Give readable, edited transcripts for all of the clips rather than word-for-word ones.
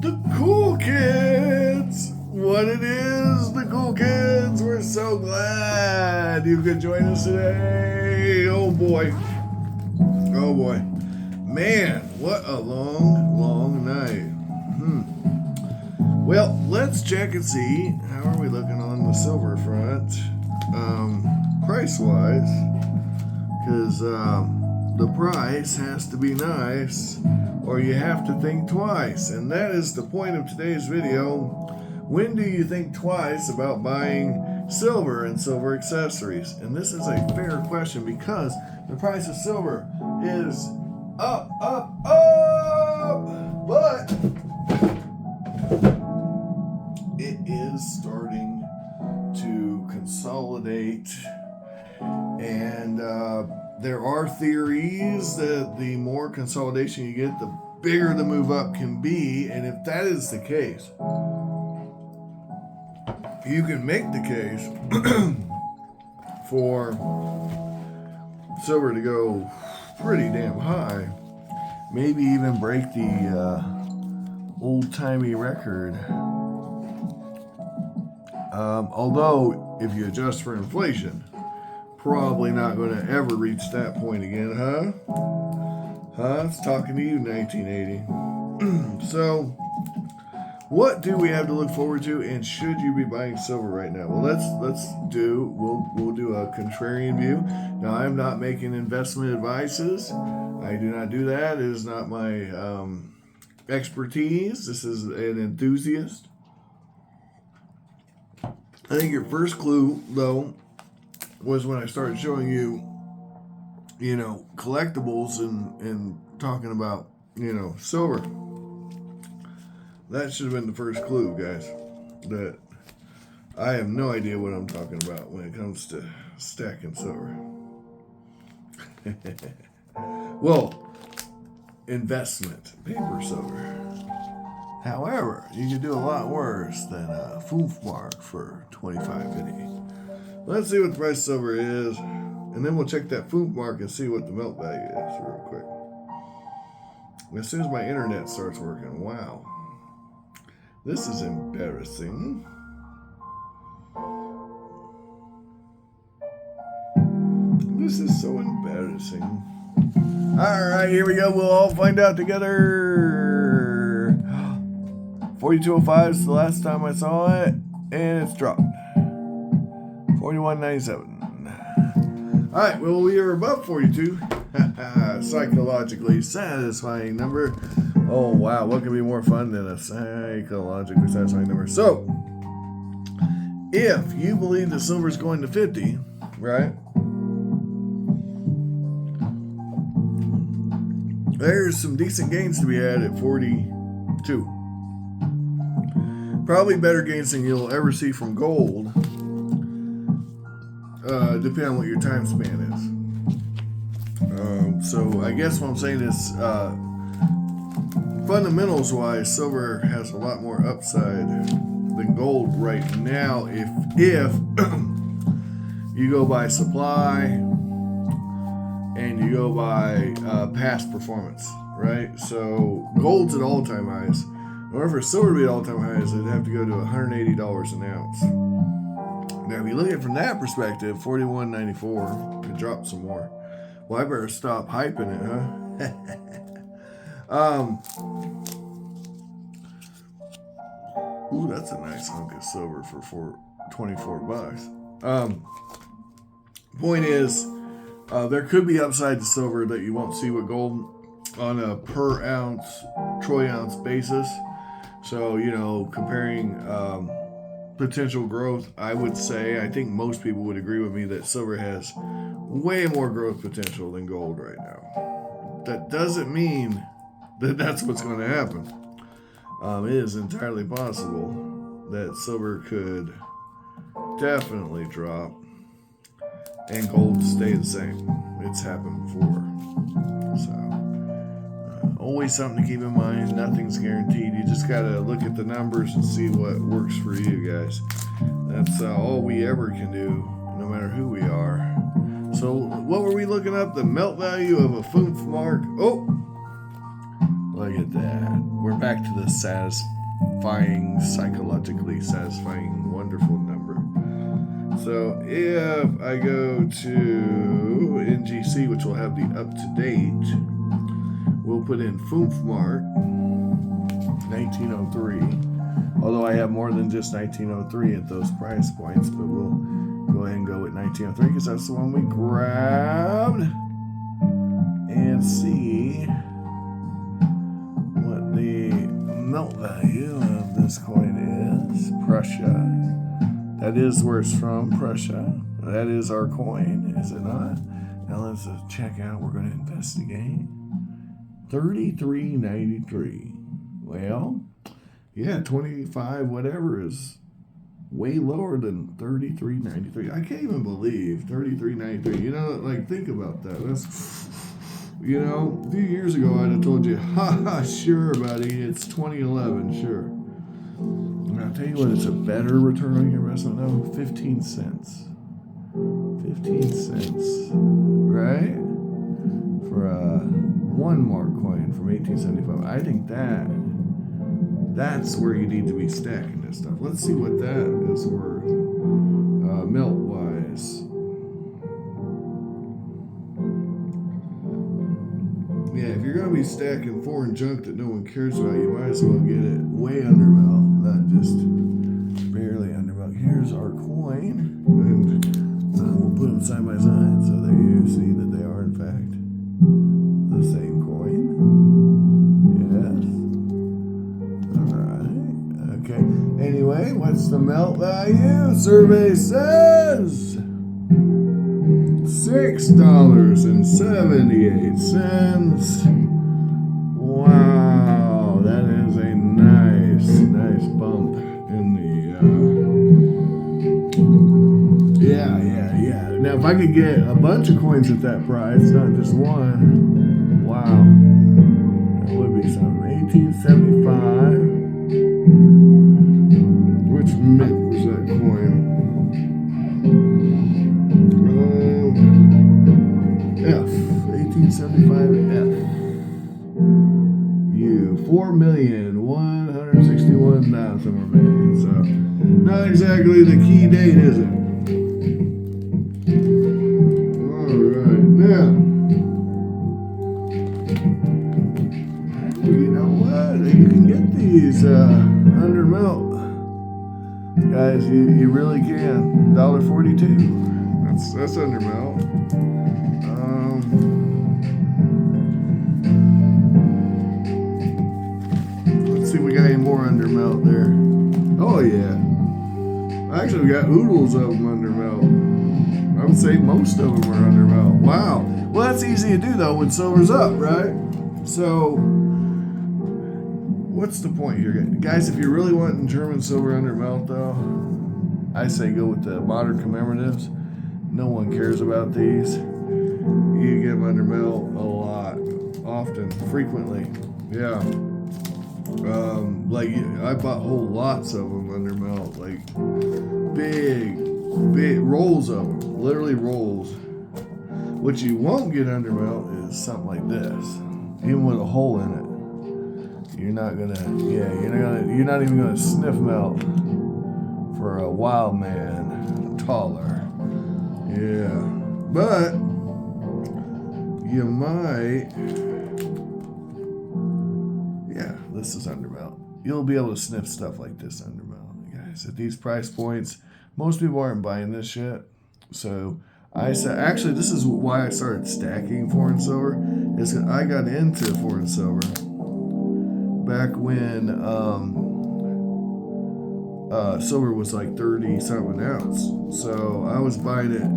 The Cool Kids! What it is, the Cool Kids! We're so glad you could join us today. Oh boy. Oh boy. Man, what a long night. Well, let's check and see how are we looking on the silver front, price-wise, because the price has to be nice, or you have to think twice, and that is the point of today's video. When do you think twice about buying silver and silver accessories? And this is a fair question because the price of silver is up, but it is starting to consolidate, and there are theories that the more consolidation you get, the bigger the move up can be. And if that is the case, you can make the case for silver to go pretty damn high, maybe even break the old-timey record. Although, if you adjust for inflation, probably not going to ever reach that point again, huh? It's talking to you, 1980. So, what do we have to look forward to, and should you be buying silver right now? Well, we'll do a contrarian view. Now, I'm not making investment advices. I do not do that. It is not my expertise. This is an enthusiast. I think your first clue, though, was when I started showing you, collectibles and talking about, silver. That should have been the first clue, guys, that I have no idea what I'm talking about when it comes to stacking silver. Well, investment, paper silver. However, you can do a lot worse than a foof mark for 25.50. Let's see what the price of silver is, and then we'll check that foof mark and see what the melt value is real quick. As soon as my internet starts working, wow. This is embarrassing. This is so embarrassing. All right, here we go. We'll all find out together. 42.05 is the last time I saw it, and it's dropped. 41.97. All right, well, we are above 42. Psychologically satisfying number. Oh, wow, what could be more fun than a psychologically satisfying number? So, if you believe that silver is going to 50, right? There's some decent gains to be had at 42. Probably better gains than you'll ever see from gold, depending on what your time span is. So I guess what I'm saying is, fundamentals wise, silver has a lot more upside than gold right now if you go by supply and you go by past performance, right? So gold's at all-time highs. In order for silver to be at all-time highs, it'd have to go to $180 an ounce. Now, if you look at it from that perspective, $41.94 could drop some more. Well, I better stop hyping it, huh? Ooh, that's a nice hunk of silver for $24. Point is, there could be upside to silver that you won't see with gold on a per ounce, troy ounce basis. So, comparing potential growth, I would say, I think most people would agree with me that silver has way more growth potential than gold right now. That doesn't mean that that's what's going to happen. It is entirely possible that silver could definitely drop and gold stay the same. It's happened before. So, always something to keep in mind. Nothing's guaranteed. You just got to look at the numbers and see what works for you guys. That's all we ever can do, no matter who we are. So what were we looking up? The melt value of a foof mark. Oh, Look at that. We're back to the satisfying, psychologically satisfying, wonderful number. So if I go to NGC, which will have the up-to-date, we'll put in Foomfmart 1903. Although I have more than just 1903 at those price points, but we'll go ahead and go with 1903 because that's the one we grabbed. And see what the melt value of this coin is. Prussia. That is where it's from, Prussia. That is our coin, is it not? Now let's check out. We're going to investigate. 33.93. Well, yeah, 25 whatever is way lower than 33.93. I can't even believe 33.93. You know, like, think about that. That's, you know, a few years ago I'd have told you, ha, sure, buddy, it's 2011, sure. And I'll tell you what, it's a better return on your investment. No, 15 cents. 15 cents, right? For a 1 mark coin from 1875. I think that's where you need to be stacking this stuff. Let's see what that is worth, melt wise. Yeah, if you're gonna be stacking foreign junk that no one cares about, you might as well get it way under melt, not just barely under melt. Here's our coin, and we'll put them side by side so that you see that they are in fact the same coin. Yes. Alright. Okay. Anyway, what's the melt value? Survey says $6.78. Wow, that is a nice bump in the yeah. Now if I could get a bunch of coins at that price, not just one, wow, that would be something. 1875. Which mint was that coin? F. 1875 F. U. 4,161,000 remain. So, not exactly the key date, is it? Alright, now. You know what? You can get these under melt. Guys, you really can. $1.42. That's under melt. Let's see if we got any more under melt there. Oh yeah. Actually, we got oodles of them under melt. I would say most of them are under melt. Wow. Well, that's easy to do though when silver's up, right? So, what's the point here, guys? If you're really wanting German silver under melt, though, I say go with the modern commemoratives. No one cares about these. You get them under melt a lot, often, frequently. Yeah. Like I bought whole lots of them under melt, like big rolls of them, literally rolls. What you won't get under melt is something like this, even with a hole in it. You're not even gonna sniff melt for a wild man taller. Yeah, but you might. Yeah, this is under melt. You'll be able to sniff stuff like this under melt, guys. At these price points, most people aren't buying this shit. So I said, actually, this is why I started stacking foreign silver. Is that I got into foreign silver back when silver was like 30 something an ounce. So I was buying it,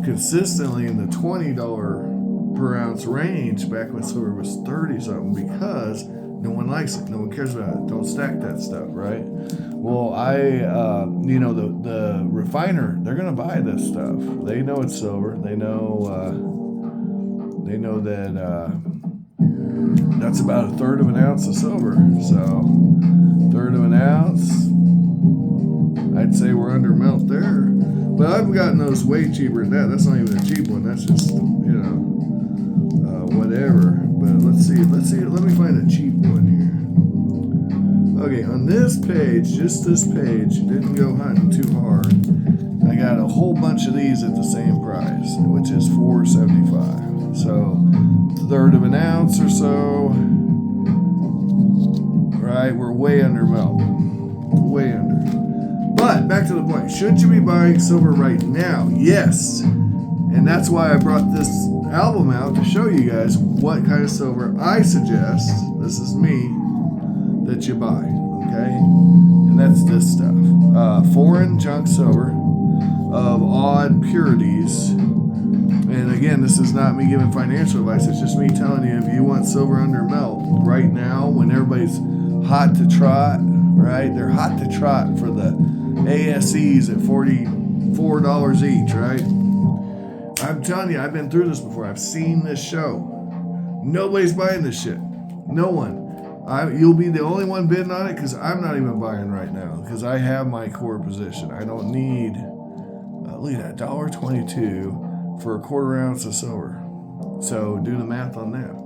consistently in the $20 per ounce range back when silver was 30 something, because no one likes it, no one cares about it. Don't stack that stuff, right? Well, the refiner, they're gonna buy this stuff. They know it's silver. They know that that's about a third of an ounce of silver. So, third of an ounce, I'd say we're under melt there. But I've gotten those way cheaper than that. That's not even a cheap one. That's just, whatever. but let's see. Let me find a cheap one here. Okay, on this page, just this page, didn't go hunting too hard. I got a whole bunch of these at the same price, which is $4.75. So, third of an ounce or so. Right, we're way under melt. Way under. But back to the point. Should you be buying silver right now? Yes. And that's why I brought this album out to show you guys what kind of silver I suggest, this is me, that you buy. Okay? And that's this stuff. Foreign junk silver of odd purities. And again, this is not me giving financial advice. It's just me telling you, if you want silver under melt right now, when everybody's hot to trot, right? They're hot to trot for the ASEs at $44 each, right? I'm telling you, I've been through this before. I've seen this show. Nobody's buying this shit. No one. You'll be the only one bidding on it because I'm not even buying right now because I have my core position. I don't need, look at that, $1.22 for a quarter ounce of silver. So do the math on that.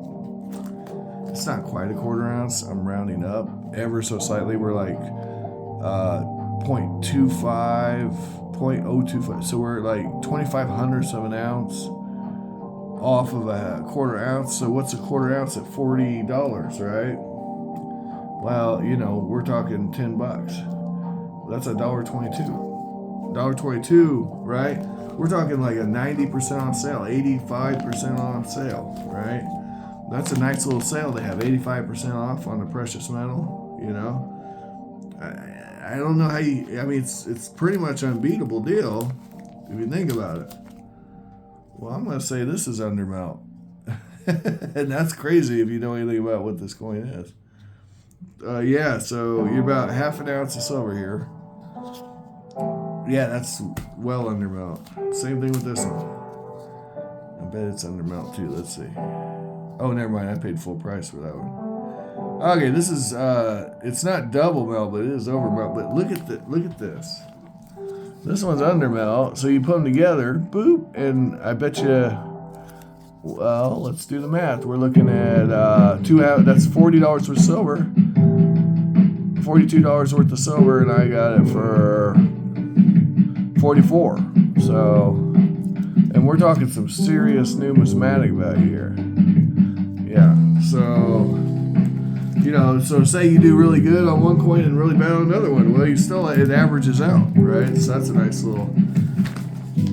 It's not quite a quarter ounce. I'm rounding up ever so slightly. We're like 0.25, 0.025. So we're like 25/100ths of an ounce off of a quarter ounce. So what's a quarter ounce at $40, right? Well, you know, we're talking $10. That's $1.22. $1.22, right? We're talking like a 90% off sale, 85% off sale, right? That's a nice little sale. They have 85% off on the precious metal, you know. I don't know how you, I mean, it's pretty much an unbeatable deal if you think about it. Well, I'm going to say this is under melt. And that's crazy if you know anything about what this coin is. Yeah, so you're about half an ounce of silver here. Yeah, that's well under melt. Same thing with this one. I bet it's under melt too. Let's see. Oh, never mind. I paid full price for that one. Okay, this is it's not double melt, but it is over melt. But look at this. This one's under melt. So you put them together, boop, and I bet you. Well, let's do the math. We're looking at that's $40 for silver, $42 worth of silver, and I got it for $44. So, and we're talking some serious numismatic value here. Yeah, so, you know, so say you do really good on one coin and really bad on another one. Well, it averages out, right? So that's a nice little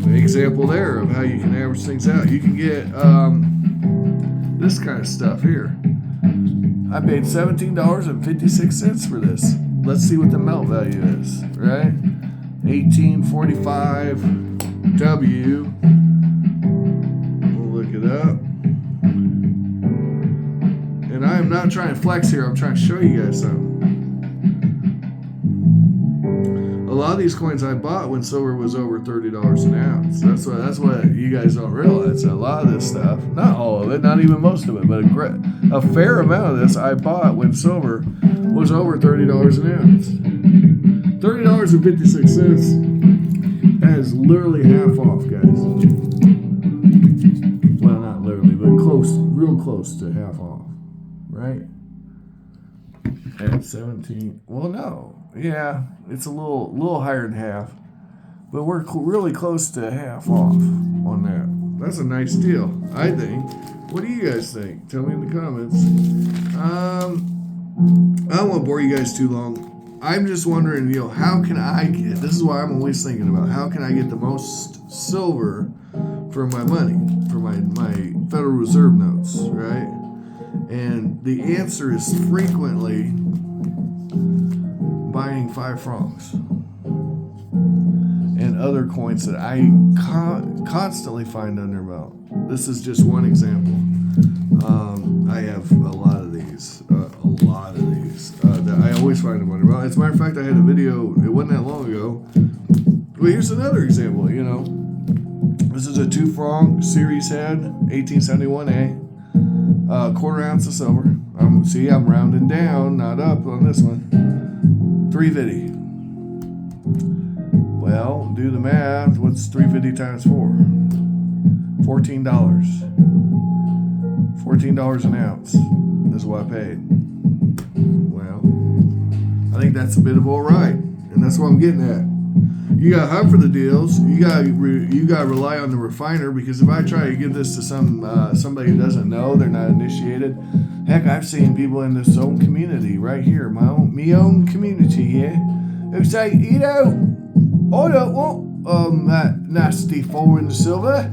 example there of how you can average things out. You can get this kind of stuff here. I paid $17.56 for this. Let's see what the melt value is, right? 1845 W. We'll look it up. And I am not trying to flex here. I'm trying to show you guys something. A lot of these coins I bought when silver was over $30 an ounce. That's what you guys don't realize. A lot of this stuff, not all of it, not even most of it, but a fair amount of this I bought when silver was over $30 an ounce. $30.56. That is literally half off, guys. Well, not literally, but close, real close to half off, right? At 17. Well, no. Yeah, it's a little higher than half, but we're really close to half off on that. That's a nice deal, I think. What do you guys think? Tell me in the comments. I don't want to bore you guys too long. I'm just wondering, you know, how can I get, this is why I'm always thinking about, how can I get the most silver for my money, for my Federal Reserve notes, right? And the answer is frequently buying 5 francs and other coins that I constantly find under melt. This is just one example. I have a lot of these. That I always find them under melt. As a matter of fact, I had a video, it wasn't that long ago. Well, here's another example, you know. This is a 2 franc series head, 1871A, quarter ounce of silver. I'm rounding down, not up on this one. 350. Well, do the math. What's 350 times 4? $14. $14 an ounce is what I paid. Well, I think that's a bit of all right, and that's what I'm getting at. You gotta hunt for the deals. You gotta rely on the refiner, because if I try to give this to somebody who doesn't know, they're not initiated. Heck, I've seen people in this own community right here, my own community here, who say, I don't want that nasty foreign silver.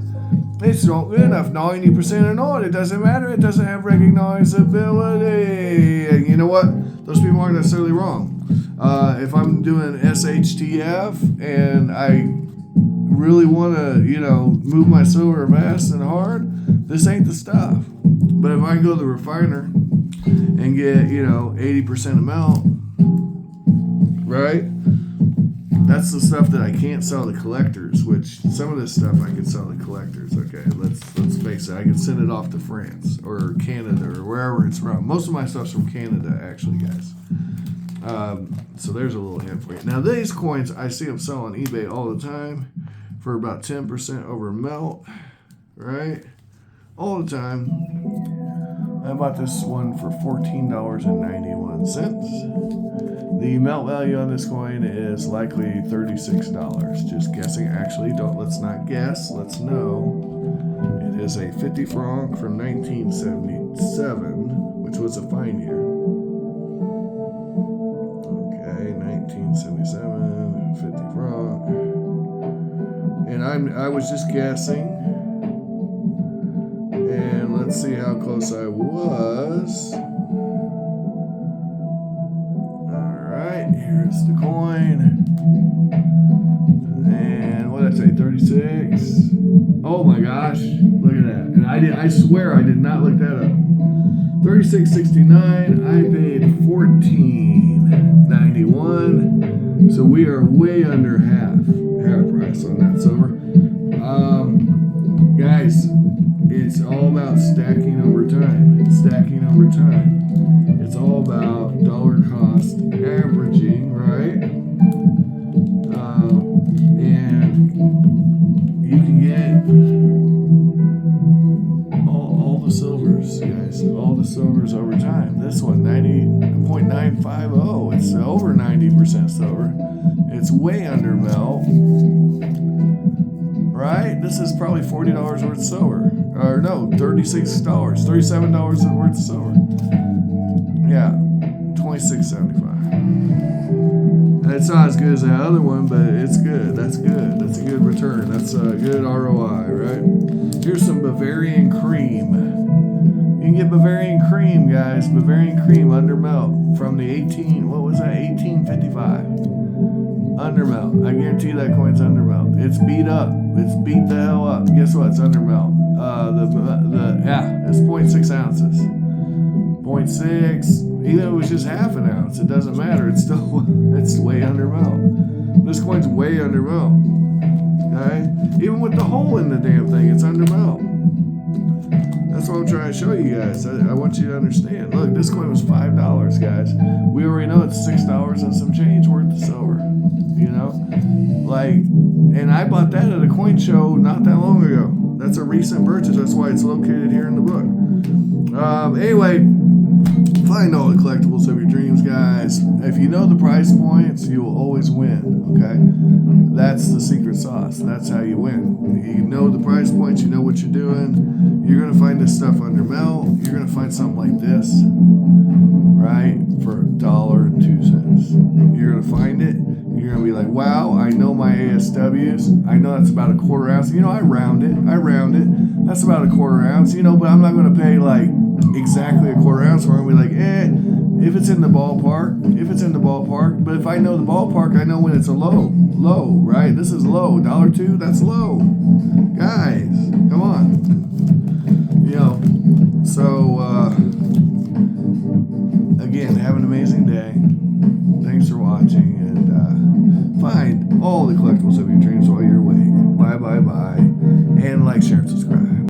It's not good enough. 90% or not. It doesn't matter. It doesn't have recognizability. And you know what? Those people aren't necessarily wrong. If I'm doing SHTF and I really want to, move my silver fast and hard, this ain't the stuff. But if I can go to the refiner and get, 80% amount, right? That's the stuff that I can't sell to collectors, which some of this stuff I can sell to collectors. Okay, let's face it. I can send it off to France or Canada or wherever it's from. Most of my stuff's from Canada, actually, guys. So there's a little hint for you. Now, these coins, I see them sell on eBay all the time for about 10% over melt, right? All the time. I bought this one for $14.91. The melt value on this coin is likely $36. Just guessing. Actually, let's not guess. Let's know. It is a 50 franc from 1977, which was a fine year. Okay, 1977, 50 franc. And I was just guessing. And let's see how close I was. Here's the coin. And what did I say? 36. Oh my gosh. Look at that. And I swear I did not look that up. 36.69. I paid $14.91. So we are way under half price on that silver. Guys, it's all about stacking over time. It's all about dollar cost averaging, right? And you can get all the silvers, guys. All the silvers over time. This one, 90.950. It's over 90% silver. It's way under melt. Right? This is probably $40 worth of silver. Or no, $36, $37 worth of silver. Yeah, $26.75. And it's not as good as that other one, but it's good. That's good. That's a good return. That's a good ROI, right? Here's some Bavarian cream. You can get Bavarian cream, guys. Bavarian cream under melt from the 1855. Under melt. I guarantee you that coin's under melt. It's beat up. It's beat the hell up. Guess what? It's under melt. It's 0.6 ounces. 0.6. Even if it was just half an ounce, it doesn't matter. It's way under melt. This coin's way under melt. Okay? Even with the hole in the damn thing, it's under melt. That's what I'm trying to show you guys. I want you to understand. Look, this coin was $5, guys. We already know it's $6 and some change worth of silver. And I bought that at a coin show not that long ago. That's a recent purchase. That's why it's located here in the book. Anyway, find all the collectibles of your dreams, guys. If you know the price points, you will always win. Okay, that's the secret sauce. That's how you win. You know the price points. You know what you're doing. You're gonna find this stuff under melt. You're gonna find something like this, right, for $1.02. You're gonna find it. You're gonna be like, wow, I know my ASWs. I know that's about a quarter ounce. I round it. That's about a quarter ounce. But I'm not gonna pay like exactly a quarter ounce for it. I'm gonna be like, if it's in the ballpark. But if I know the ballpark, I know when it's a low, right? This is low. $1.02, that's low. Guys, come on. So again, have an amazing day. Thanks for watching, and find all the collectibles of your dreams while you're awake. Bye, and like, share, and subscribe.